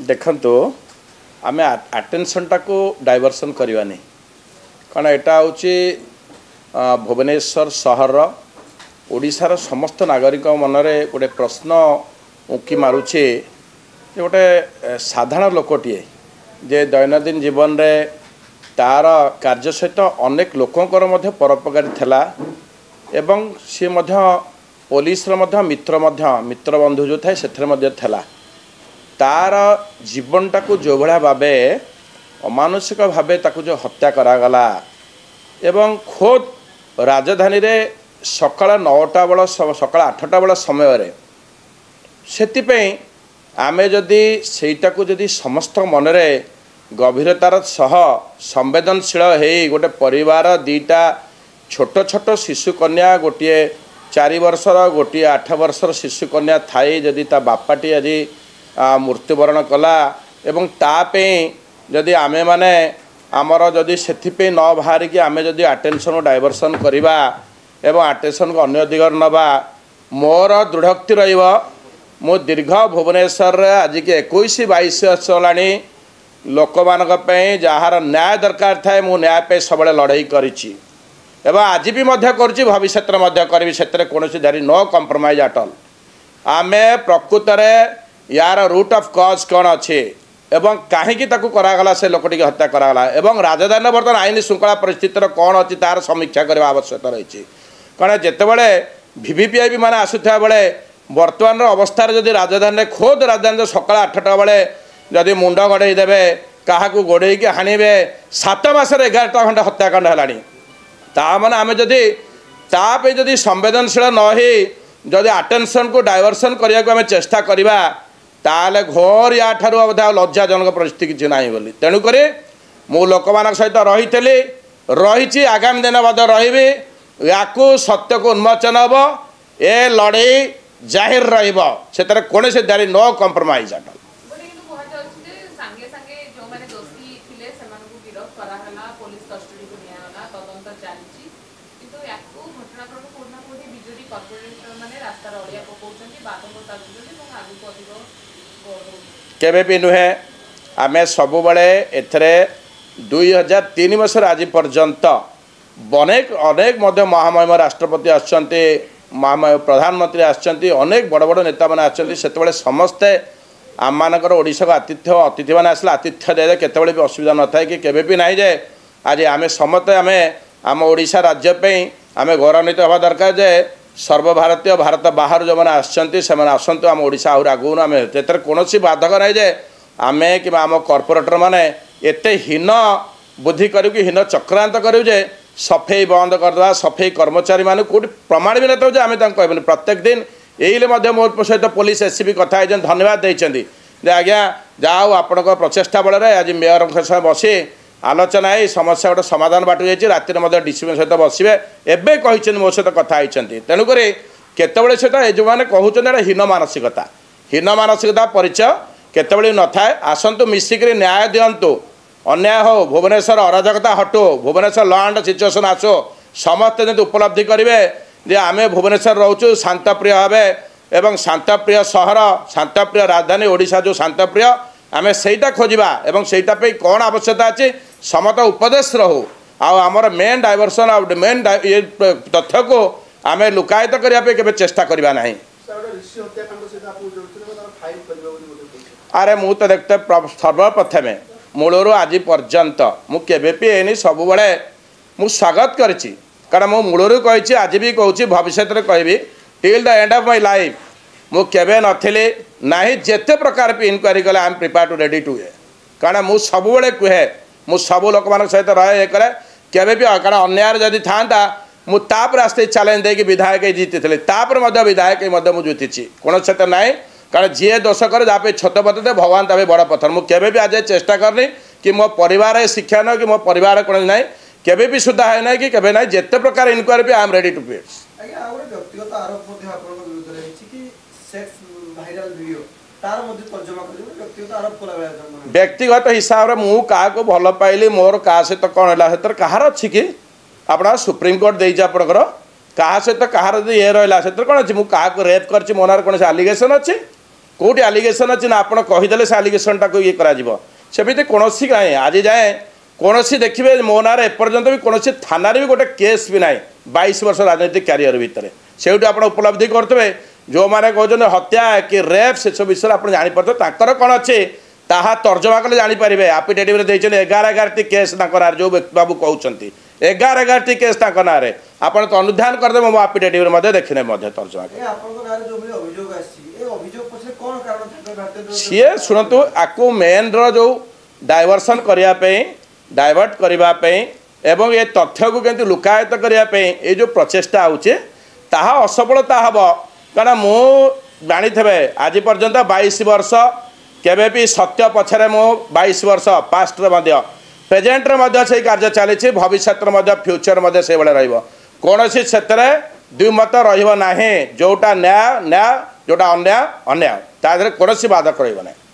देखंतु आमे अटेंशन को डाइवर्सन करवानी कारण एटा हूँ भुवनेश्वर सहर ओडिशार समस्त नागरिक मनरे गोटे प्रश्न उंकी मारुचे गोटे साधारण लोकटीए जे दैनंदिन जीवन रे तार कार्य सहित अनेक लोकंकर मध्य परोपकारी थिला एवं सी मध्य पुलिस मित्र बंधु जो थाए से मध्य थिला तार जीवनटा को जो भाया भावे अमानुषिक भावे ताकू जो हत्या करागला एवं खोद राजधानी रे सकाळ 9टा बेल सकाळ 8टा बेल समय से आमे जदि सेटा को जदि समस्त मनरे गभीरतार सह संवेदनशील हो गोटे परिवार दीटा छोट छोट शिशु कन्या गोटे 4 वर्षर गोटे 8 वर्षर शिशु कन्या थाई जदि ता बापाटी आज मृत्युवरण कला एवं तापे जदि आमे माने आमर जदि से न बाहर कि आमे जदि अटेंशन डाइवर्सन करवा एवं अटेंशन को अन्य दिगर नवा मोर दृढ़ोक्ति रहिबो मो दीर्घ भुवनेश्वर आज के 21-22 वर्ष होलानी लोक मानक जार न्याय दरकार थाए मु न्याय पे सब लड़ाई करिछि एवं आज भी मध्य करुछि भविष्य करी से कौन जारी नो कंप्रोमाइज आटल आमे प्रकृत यार रूट ऑफ कॉज कौन अच्छे एवं कहीं करागला से लोकटी हत्या करागला एवं राजधानी बर्तमान आईन श्रृंखला परिस्थितिर कौन अच्छी तार समीक्षा करने आवश्यकता रही कारण जितेबले भिभिपीआई मैंने आसुवा बेले बर्तमान अवस्था जदि राजधानी खोद राजधानी सकाल 8टा बेले जदि मुंड गड़े देवे क्या गोड़े हाणवे 7 मासर 11टा खंडे हत्याकांड है मैंने आम जदि संवेदनशील न जदि अटेंशन को डाइवर्सन करने को आम चेष्टा करवा ताले घोर या ठारू लज्जाजनक परिस्थिति किसी ना बोली तेणुक मु लोक मान सहित रही आगामी दिन रही या सत्य को उन्मोचन हम ए लड़ई जाहिर रही कौन से जारी नो कंप्रोमाइज आटल केबे भी नुहे आमे सबु बड़े एथरे 2003 मसर आज पर्यंत अनेक अनेक महामहिम राष्ट्रपति आसचंती महामहिम प्रधानमंत्री आसचंती अनेक बड़ बड़ नेता मैंने आसचंती सेतबेले समस्ते आम मानकर ओडिशा को आतिथ्य अतिथि मैंने आसले आतिथ्य दे केतबेले भी असुविधा न थाए कि केबे भी नहीं जे आज आमे समस्ते आमे आम ओडिशा राज्य पे आमे गौरवान्वित हवा दरकार जे सर्वभारतीय भारत बाहर जो मैंने आसचंती से आसतु आम ओडिशा आहुरी आगू आमे तेरे कौन बाधक नहीं जे आमे कि आम कॉर्पोरेटर माने एते हीन बुद्धि करूँ हीन चक्रांत करूँ जे सफेई बंद करदे सफेई कर्मचारी मान कौट प्रमाण भी नथा आम कहबनी प्रत्येक दिन ये मो सहित पुलिस एसपी कथा धन्यवाद देते आज्ञा जाओ आपण प्रचेषा बल आज मेयर सह बसी आलोचना है समस्या गोटे समाधान बाटू जाइए राति डीसीपी सहित बसवे एवं कही मो सहित कथा तेणुक केतबले से जो मैंने कहते हीन मानसिकता परिचय केतबले न थाए आसतु मिसिक न्याय दिंतु अन्याय हो भुवनेश्वर अराजकता हटू भुवनेश्वर लॉ एंड सिचुएशन आसो समस्ते जब उपलब्धि करेंगे जे आम भुवनेश्वर रोचु शांतप्रिय भावे एवं शांतप्रिय सहर शांतप्रिय राजधानी ओडिशा जो शांतप्रिय आम सेटा खोजा एवं सेटा पे कौन आवश्यकता अच्छी समत उपदेश रहू आमर मेन डाइवर्सन मेन ये तथ्य को आम लुकायित करने के चेष्टा करवा ना अरे मु तो देखते सर्वप्रथमे मूलर आज पर्यंत मुझे सब बड़े मु स्वागत करी कारण मु मूलर कही आज भी कहूँ भविष्य कहि till the end of my life मुझे नथिली ना जिते प्रकार भी इनक्वारी कले I am prepare to ready to ए कारण मु सब बड़े कहे मु सब लोक मान सहित रहे ये करे केवे भी कारण अन्याय जदि था मुझे आस्ते चैलेंज देकी विधायक जीति विधायक मुझे जीति कौन से ना कारण जी दोष करे जहाँ छोट पथ भगवान तभी बड़ पथर मुझे भी आज चेष्टा करनी कि मो परिवार शिक्षा न कि मो परिवार कौन ना केवे भी सुधा है ना कि केवे ना जिते प्रकार इनक्वारी भी आई एम रेडी टू पे व्यक्तिगत हिसाब से मु क्या भल पाइली मोर क्या सहित कौन है कहार अच्छी कि आप सुप्रीम कोर्ट देती आपंकर क्या सहित कहार ये रहा से कौन अच्छी मुझे क्या रेप कर मो ना कौन आलिगेसन अच्छी कौटी आलिगेसन अच्छी ना आपड़ कहीदे से आलिगेसनटा को ये करमती कौन ना आज जाए कौन देखिए मो ना एपर्यंत भी कौन थाना भी गोटे केस भी ना 22 वर्ष राजनीतिक क्यारियर भितर से आप उपलब्धि करेंगे जो मैंने कहते हत्या कि रेप से सब विषय आप जापर कौन अच्छे ताहा तर्जमा कले जानीपारे आफिडेविट देखते 11 केस जो बाबू कहते 11 केस ना आप तो अनुधान करदे मो आफिडेविट देखने तर्जमा सी शुणु आपको मेन रो डायवर्सन करने डायवर्ट करने एवं ये तथ्य को केमती लुकायत करने ये जो प्रचेषा होचे ताहा असफलता हम कारण मु जानी थे आज पर्यंत 22 वर्ष केबे भी सत्य पछरे मो 22 वर्ष पास्ट प्रेजेंट से कार्य चली भविष्य फ्यूचर से भाई कौन से द्विमत रही जोटा न्याय न्याय जोटा अन्याय अन्याय ता कौन बाधक रही।